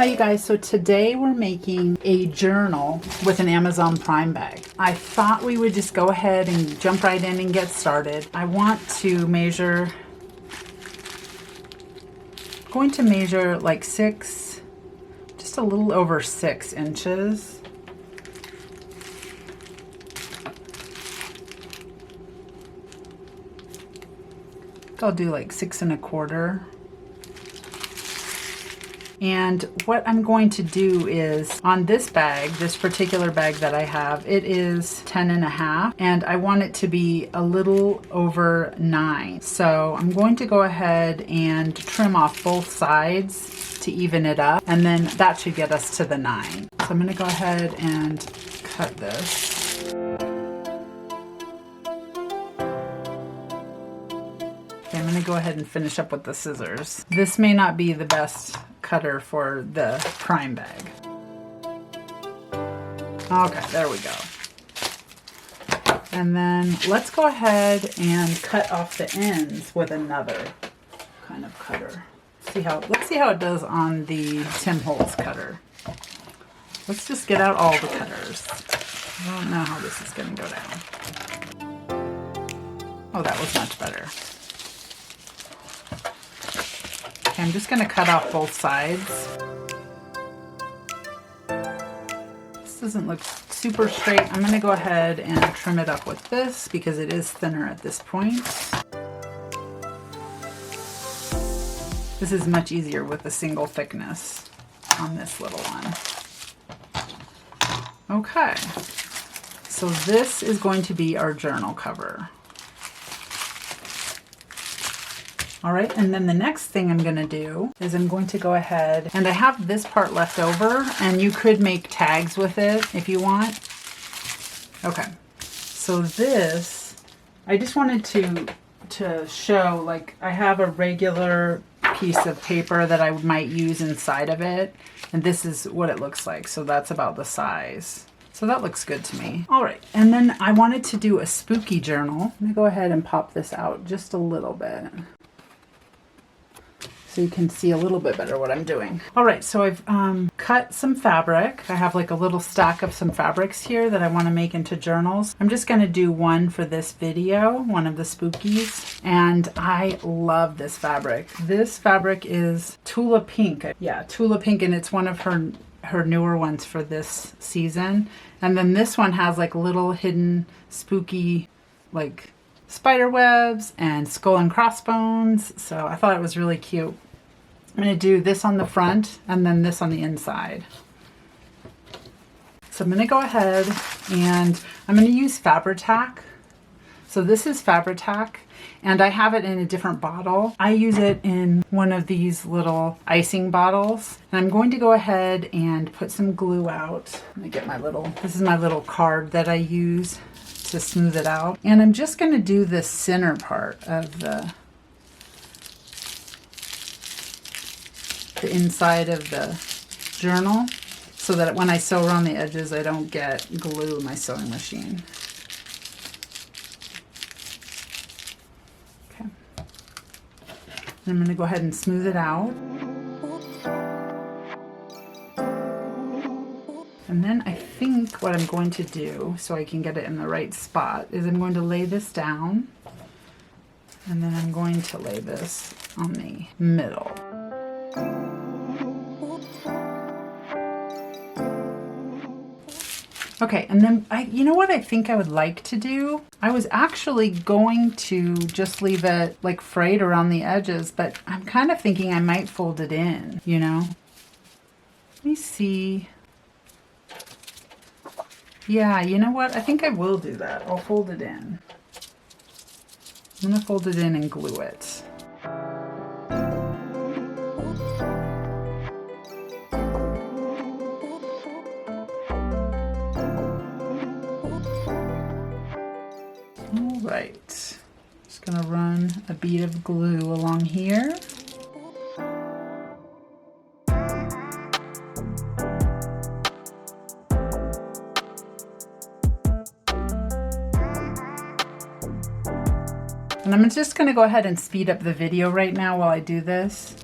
Hi you guys, so today we're making a journal with an Amazon Prime bag. I thought we would just go ahead and jump right in and get started. I want to measure, I'm going to measure like just a little over 6 inches. I'll do like 6 1/4. And what I'm going to do is on this bag, this particular bag that I have, it is 10 1/2 and I want it to be a little over 9. So I'm going to go ahead and trim off both sides to even it up, and then that should get us to the 9. So I'm going to go ahead and cut this. I'm going to go ahead and finish up with the scissors. This may not be the best cutter for the Prime bag. Okay, there we go. And then let's go ahead and cut off the ends with another kind of cutter. Let's see how it does on the Tim Holtz cutter. Let's just get out all the cutters. I don't know how this is going to go down. Oh, that was much better. Okay, I'm just going to cut off both sides. This doesn't look super straight. I'm going to go ahead and trim it up with this because it is thinner at this point. This is much easier with a single thickness on this little one. Okay, so this is going to be our journal cover. All right, and then the next thing I'm gonna do is I'm going to go ahead, and I have this part left over, and you could make tags with it if you want. Okay, so this, I just wanted to show, like, I have a regular piece of paper that I might use inside of it, and this is what it looks like. So that's about the size. So that looks good to me. All right, and then I wanted to do a spooky journal. Let me go ahead and pop this out just a little bit, so you can see a little bit better what I'm doing. All right, so I've cut some fabric. I have like a little stack of some fabrics here that I want to make into journals. I'm just going to do one for this video, one of the spookies, and I love this fabric. This fabric is Tula Pink. Yeah, Tula Pink, and it's one of her newer ones for this season. And then this one has like little hidden spooky like spider webs and skull and crossbones, so I thought it was really cute. I'm going to do this on the front and then this on the inside. So I'm going to go ahead and I'm going to use Fabri-Tac. So this is Fabri-Tac, and I have it in a different bottle. I use it in one of these little icing bottles, and I'm going to go ahead and put some glue out. Let me get this is my little card that I use to smooth it out. And I'm just going to do the center part of the inside of the journal, so that when I sew around the edges I don't get glue in my sewing machine. Okay. And I'm going to go ahead and smooth it out. And then I think what I'm going to do, so I can get it in the right spot, is I'm going to lay this down, and then I'm going to lay this on the middle. Okay, and then you know what I think I would like to do? I was actually going to just leave it like frayed around the edges, but I'm kind of thinking I might fold it in, you know? Let me see. Yeah, you know what? I think I will do that. I'll fold it in. I'm going to fold it in and glue it. All right. Just going to run a bead of glue along here. And I'm just going to go ahead and speed up the video right now while I do this.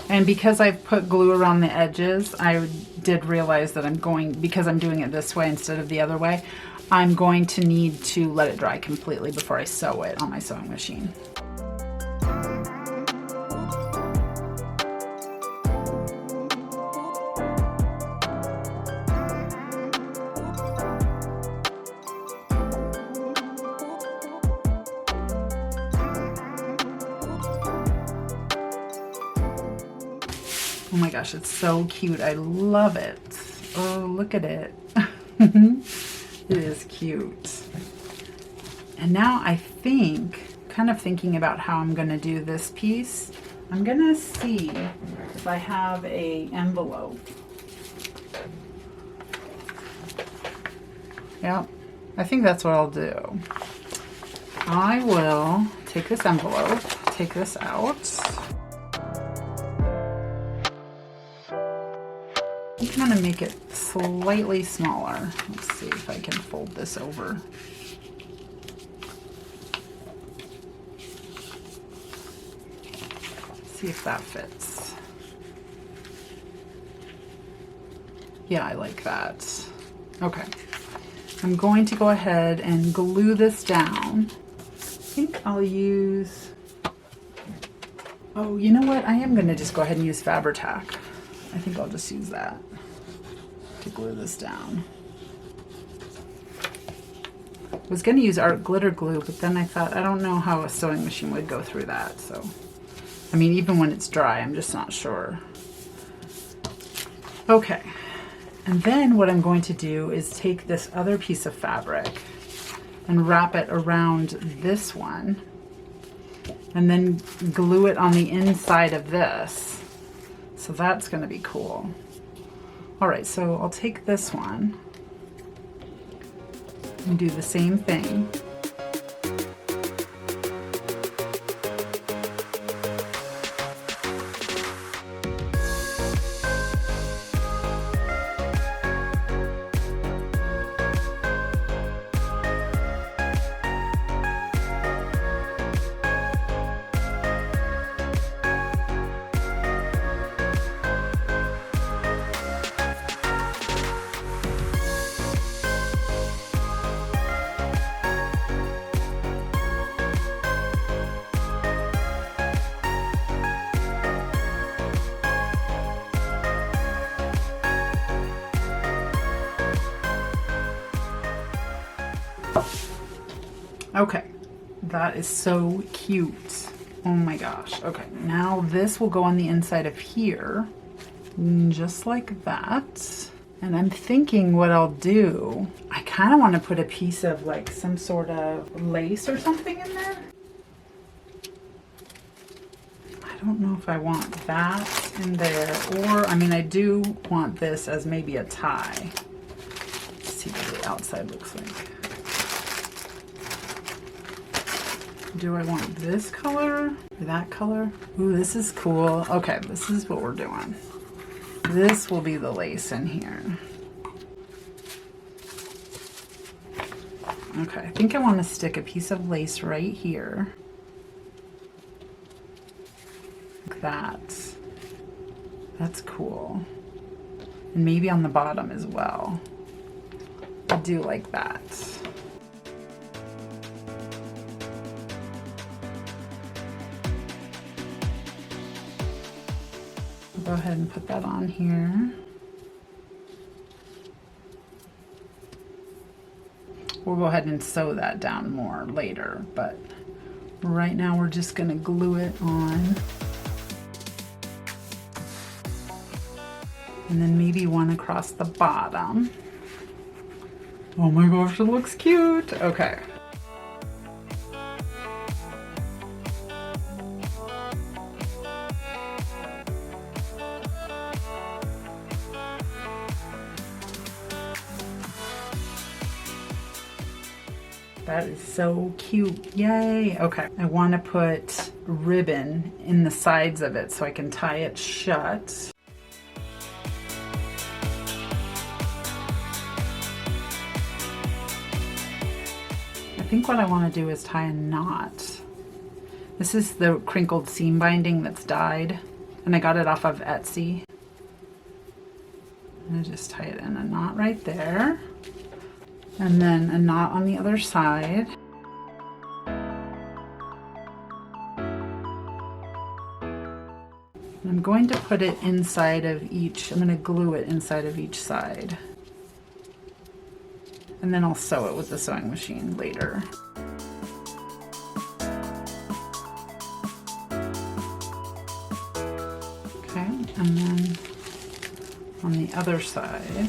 And because I've put glue around the edges, I did realize that because I'm doing it this way instead of the other way, I'm going to need to let it dry completely before I sew it on my sewing machine. Oh my gosh, it's so cute. I love it. Oh, look at it. It is cute. And now I think, kind of thinking about how I'm going to do this piece, I'm going to see if I have an envelope. Yep, I think that's what I'll do. I will take this envelope, take this out. I'm going to make it slightly smaller. Let's see if I can fold this over. See if that fits. Yeah, I like that. Okay. I'm going to go ahead and glue this down. I think I'll use... Oh, you know what? I am going to just go ahead and use Fabri-Tac. I think I'll just use that to glue this down. I was going to use art glitter glue, but then I thought, I don't know how a sewing machine would go through that. So, I mean, even when it's dry, I'm just not sure. Okay. And then what I'm going to do is take this other piece of fabric and wrap it around this one and then glue it on the inside of this. So that's going to be cool. All right, so I'll take this one and do the same thing. Okay, that is so cute. Oh my gosh. Okay, now this will go on the inside of here, just like that. And I'm thinking what I'll do, I kind of want to put a piece of like some sort of lace or something in there. I don't know if I want that in there, or I mean, I do want this as maybe a tie. Let's see what the outside looks like. Do I want this color or that color? Ooh, this is cool. Okay, this is what we're doing. This will be the lace in here. Okay, I think I want to stick a piece of lace right here. Like that. That's cool. And maybe on the bottom as well. I do like that. Go ahead and put that on here. We'll go ahead and sew that down more later, but right now we're just going to glue it on. And then maybe one across the bottom. Oh my gosh, it looks cute. Okay. That is so cute. Yay. Okay. I want to put ribbon in the sides of it so I can tie it shut. I think what I want to do is tie a knot. This is the crinkled seam binding that's dyed. and I got it off of Etsy. And I just tie it in a knot right there, and then a knot on the other side. I'm going to put it inside of each, I'm going to glue it inside of each side. And then I'll sew it with the sewing machine later. Okay, and then on the other side,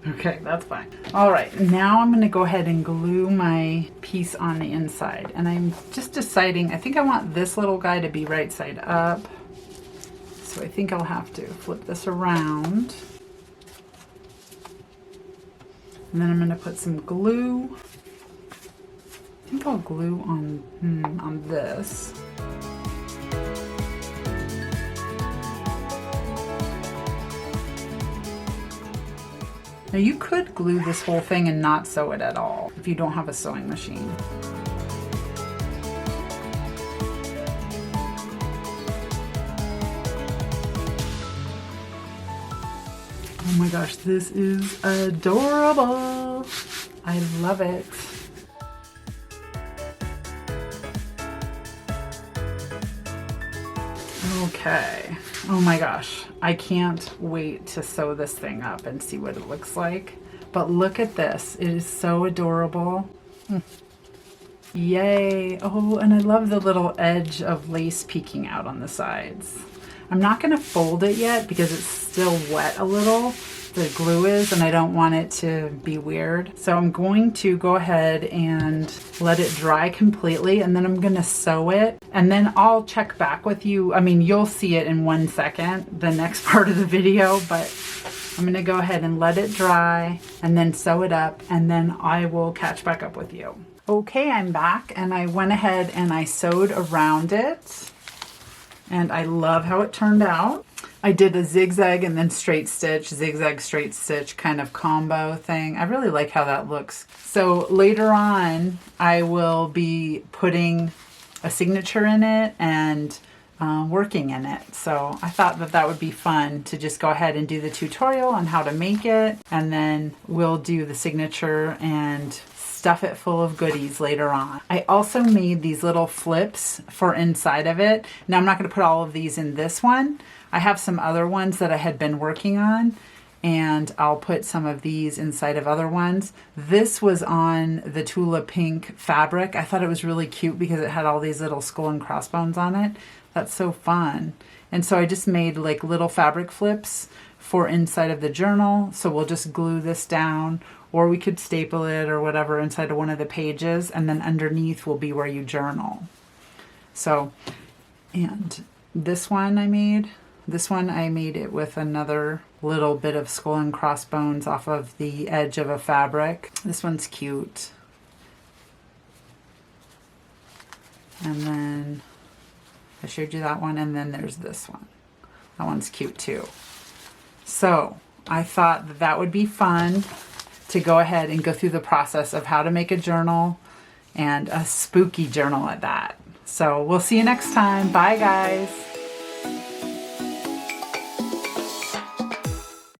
okay, that's fine. All right, now I'm gonna go ahead and glue my piece on the inside. And I'm just deciding, I think I want this little guy to be right side up. So I think I'll have to flip this around. And then I'm gonna put some glue. I think I'll glue on this. Now you could glue this whole thing and not sew it at all if you don't have a sewing machine. Oh my gosh, this is adorable. I love it. Okay. Oh my gosh. I can't wait to sew this thing up and see what it looks like. But look at this. It is so adorable. Yay. Oh, and I love the little edge of lace peeking out on the sides. I'm not going to fold it yet because it's still wet a little. The glue is, and I don't want it to be weird. So I'm going to go ahead and let it dry completely, and then I'm going to sew it, and then I'll check back with you. I mean, you'll see it in 1 second, the next part of the video, but I'm going to go ahead and let it dry and then sew it up, and then I will catch back up with you. Okay, I'm back, and I went ahead and I sewed around it, and I love how it turned out. I did a zigzag and then straight stitch, zigzag, straight stitch kind of combo thing. I really like how that looks. So later on, I will be putting a signature in it and working in it. So I thought that that would be fun to just go ahead and do the tutorial on how to make it, and then we'll do the signature and stuff it full of goodies later on. I also made these little flips for inside of it. Now I'm not going to put all of these in this one. I have some other ones that I had been working on, and I'll put some of these inside of other ones. This was on the Tula Pink fabric. I thought it was really cute because it had all these little skull and crossbones on it. That's so fun. And so I just made like little fabric flips for inside of the journal. So we'll just glue this down, or we could staple it or whatever inside of one of the pages, and then underneath will be where you journal. So, and this one I made it with another little bit of skull and crossbones off of the edge of a fabric. This one's cute. And then I showed you that one, and then there's this one. That one's cute too. So I thought that that would be fun to go ahead and go through the process of how to make a journal, and a spooky journal at that. So we'll see you next time. Bye guys.